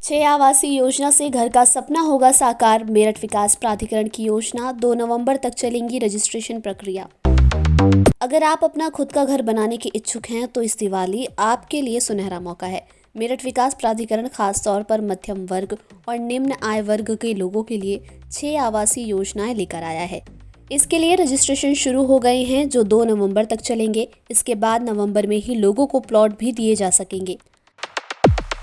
6 आवासीय योजना से घर का सपना होगा साकार। मेरठ विकास प्राधिकरण की योजना 2 नवंबर तक चलेंगी रजिस्ट्रेशन प्रक्रिया। अगर आप अपना खुद का घर बनाने के इच्छुक हैं तो इस दिवाली आपके लिए सुनहरा मौका है। मेरठ विकास प्राधिकरण खास तौर पर मध्यम वर्ग और निम्न आय वर्ग के लोगों के लिए 6 आवासीय योजनाएं लेकर आया है। इसके लिए रजिस्ट्रेशन शुरू हो गए हैं जो 2 नवंबर तक चलेंगे। इसके बाद नवंबर में ही लोगों को प्लॉट भी दिए जा सकेंगे।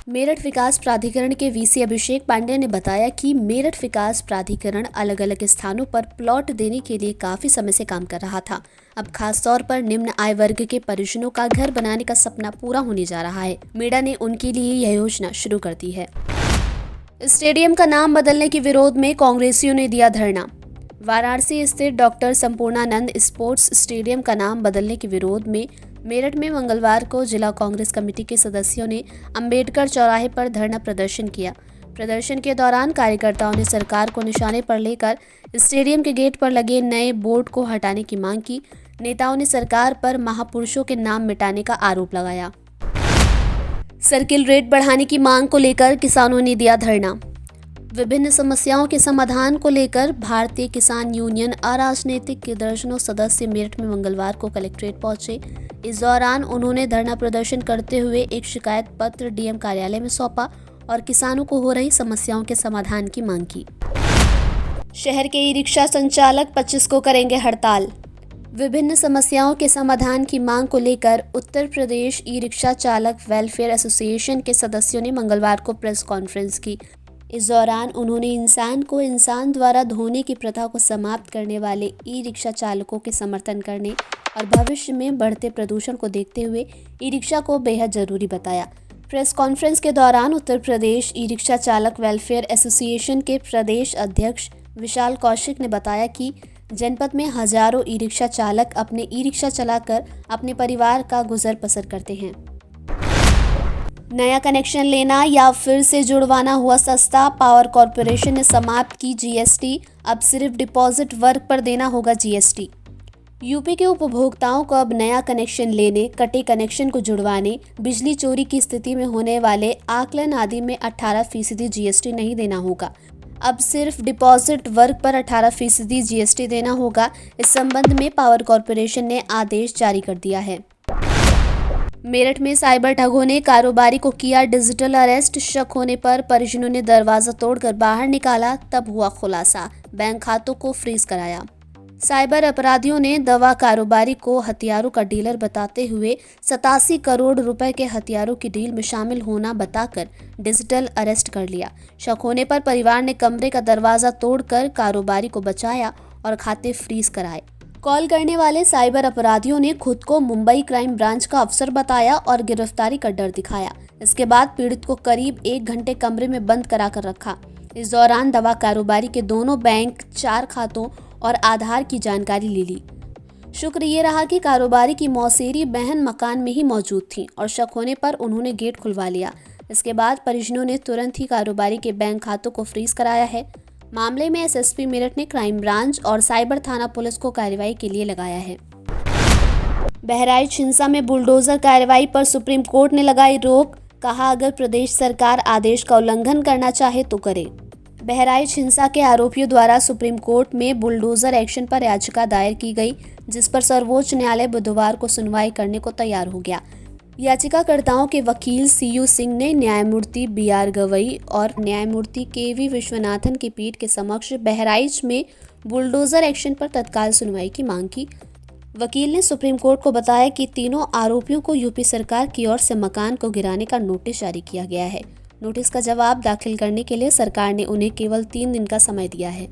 मेरठ विकास प्राधिकरण के वीसी अभिषेक पांडे ने बताया कि मेरठ विकास प्राधिकरण अलग अलग स्थानों पर प्लॉट देने के लिए काफी समय से काम कर रहा था। अब खास तौर पर निम्न आय वर्ग के परिजनों का घर बनाने का सपना पूरा होने जा रहा है। मेडा ने उनके लिए यह योजना शुरू कर दी है। स्टेडियम का नाम बदलने के विरोध में कांग्रेसियों ने दिया धरना। वाराणसी स्थित डॉक्टर संपूर्णानंद स्पोर्ट्स स्टेडियम का नाम बदलने के विरोध में मेरठ में मंगलवार को जिला कांग्रेस कमेटी के सदस्यों ने अंबेडकर चौराहे पर धरना प्रदर्शन किया। प्रदर्शन के दौरान कार्यकर्ताओं ने सरकार को निशाने पर लेकर स्टेडियम के गेट पर लगे नए बोर्ड को हटाने की मांग की। नेताओं ने सरकार पर महापुरुषों के नाम मिटाने का आरोप लगाया। सर्किल रेट बढ़ाने की मांग को लेकर किसानों ने दिया धरना। विभिन्न समस्याओं के समाधान को लेकर भारतीय किसान यूनियन अराजनीतिक के दर्जनों सदस्य मेरठ में मंगलवार को कलेक्ट्रेट पहुंचे। इस दौरान उन्होंने धरना प्रदर्शन करते हुए एक शिकायत पत्र डीएम कार्यालय में सौंपा और किसानों को हो रही समस्याओं के समाधान की मांग की। शहर के ई रिक्शा संचालक 25 को करेंगे हड़ताल। विभिन्न समस्याओं के समाधान की मांग को लेकर उत्तर प्रदेश ई रिक्शा चालक वेलफेयर एसोसिएशन के सदस्यों ने मंगलवार को प्रेस कॉन्फ्रेंस की। इस दौरान उन्होंने इंसान को इंसान द्वारा धोने की प्रथा को समाप्त करने वाले ई रिक्शा चालकों के समर्थन करने और भविष्य में बढ़ते प्रदूषण को देखते हुए ई रिक्शा को बेहद जरूरी बताया। प्रेस कॉन्फ्रेंस के दौरान उत्तर प्रदेश ई रिक्शा चालक वेलफेयर एसोसिएशन के प्रदेश अध्यक्ष विशाल कौशिक ने बताया कि जनपद में हजारों ई रिक्शा चालक अपने ई रिक्शा चलाकर अपने परिवार का गुजर बसर करते हैं। नया कनेक्शन लेना या फिर से जुड़वाना हुआ सस्ता। पावर कॉर्पोरेशन ने समाप्त की जीएसटी। अब सिर्फ डिपॉजिट वर्ग पर देना होगा जीएसटी। यूपी के उपभोक्ताओं को अब नया कनेक्शन लेने, कटे कनेक्शन को जुड़वाने, बिजली चोरी की स्थिति में होने वाले आकलन आदि में 18% जीएसटी नहीं देना होगा। अब सिर्फ डिपॉजिट वर्ग पर 18% जीएसटी देना होगा। इस संबंध में पावर कॉर्पोरेशन ने आदेश जारी कर दिया है। मेरठ में साइबर ठगों ने कारोबारी को किया डिजिटल अरेस्ट। शक होने पर परिजनों ने दरवाजा तोड़कर बाहर निकाला, तब हुआ खुलासा। बैंक खातों को फ्रीज कराया। साइबर अपराधियों ने दवा कारोबारी को हथियारों का डीलर बताते हुए 87 करोड़ रुपए के हथियारों की डील में शामिल होना बताकर डिजिटल अरेस्ट कर लिया। शक होने पर परिवार ने कमरे का दरवाजा तोड़कर कारोबारी को बचाया और खाते फ्रीज कराए। कॉल करने वाले साइबर अपराधियों ने खुद को मुंबई क्राइम ब्रांच का अफसर बताया और गिरफ्तारी का डर दिखाया। इसके बाद पीड़ित को करीब 1 घंटे कमरे में बंद कराकर रखा। इस दौरान दवा कारोबारी के दोनों बैंक, 4 खातों और आधार की जानकारी ले ली। शुक्र ये रहा कि कारोबारी की मौसेरी बहन मकान में ही मौजूद थी और शक होने पर उन्होंने गेट खुलवा लिया। इसके बाद परिजनों ने तुरंत ही कारोबारी के बैंक खातों को फ्रीज कराया है। मामले में एसएसपी मेरठ ने क्राइम ब्रांच और साइबर थाना पुलिस को कार्रवाई के लिए लगाया है। बहराइच हिंसा में बुलडोजर कार्रवाई पर सुप्रीम कोर्ट ने लगाई रोक। कहा अगर प्रदेश सरकार आदेश का उल्लंघन करना चाहे तो करे। बहराइच हिंसा के आरोपियों द्वारा सुप्रीम कोर्ट में बुलडोजर एक्शन पर याचिका दायर की गई, जिस पर सर्वोच्च न्यायालय बुधवार को सुनवाई करने को तैयार हो गया। याचिकाकर्ताओं के वकील सीयू सिंह ने न्यायमूर्ति बीआर गवई और न्यायमूर्ति केवी विश्वनाथन की पीठ के समक्ष बहराइच में बुलडोजर एक्शन पर तत्काल सुनवाई की मांग की। वकील ने सुप्रीम कोर्ट को बताया कि तीनों आरोपियों को यूपी सरकार की ओर से मकान को गिराने का नोटिस जारी किया गया है। नोटिस का जवाब दाखिल करने के लिए सरकार ने उन्हें केवल 3 दिन का समय दिया है।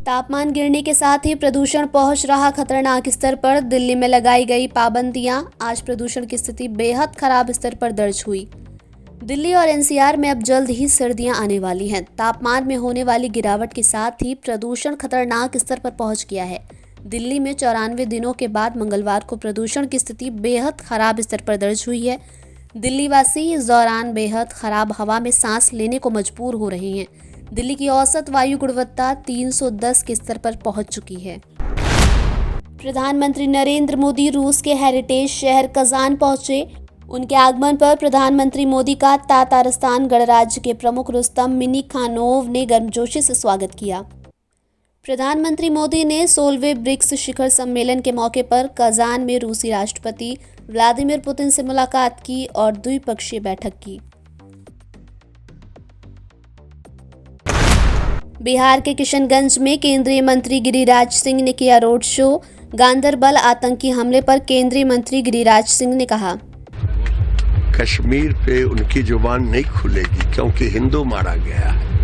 तापमान गिरने के साथ ही प्रदूषण पहुंच रहा खतरनाक स्तर पर। दिल्ली में लगाई गई पाबंदियां। आज प्रदूषण की स्थिति बेहद खराब स्तर पर दर्ज हुई। दिल्ली और एनसीआर में अब जल्द ही सर्दियां आने वाली हैं। तापमान में होने वाली गिरावट के साथ ही प्रदूषण खतरनाक स्तर पर पहुंच गया है। दिल्ली में 94 दिनों के बाद मंगलवार को प्रदूषण की स्थिति बेहद खराब स्तर पर दर्ज हुई है। दिल्ली वासी इस दौरान बेहद खराब हवा में सांस लेने को मजबूर हो रहे हैं। दिल्ली की औसत वायु गुणवत्ता 310 के स्तर पर पहुंच चुकी है। प्रधानमंत्री नरेंद्र मोदी रूस के हेरिटेज शहर कजान पहुंचे। उनके आगमन पर प्रधानमंत्री मोदी का तातारस्तान गणराज्य के प्रमुख रुस्तम मिनीखानोव ने गर्मजोशी से स्वागत किया। प्रधानमंत्री मोदी ने 16वें ब्रिक्स शिखर सम्मेलन के मौके पर कजान में रूसी राष्ट्रपति व्लादिमीर पुतिन से मुलाकात की और द्विपक्षीय बैठक की। बिहार के किशनगंज में केंद्रीय मंत्री गिरिराज सिंह ने किया रोड शो। गांदरबल आतंकी हमले पर केंद्रीय मंत्री गिरिराज सिंह ने कहा, कश्मीर पे उनकी जुबान नहीं खुलेगी क्योंकि हिंदू मारा गया है।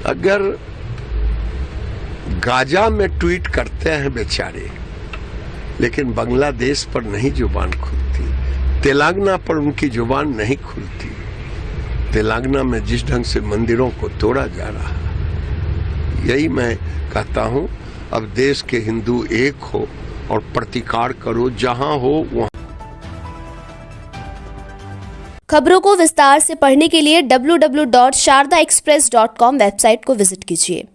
अगर गाजा में ट्वीट करते हैं बेचारे, लेकिन बांग्लादेश पर नहीं जुबान खुलती, तेलंगाना पर उनकी जुबान नहीं खुलती। तेलंगाना में जिस ढंग से मंदिरों को तोड़ा जा रहा है, यही मैं कहता हूं, अब देश के हिंदू एक हो और प्रतिकार करो, जहां हो वहां। खबरों को विस्तार से पढ़ने के लिए www.shardaexpress.com वेबसाइट को विजिट कीजिए।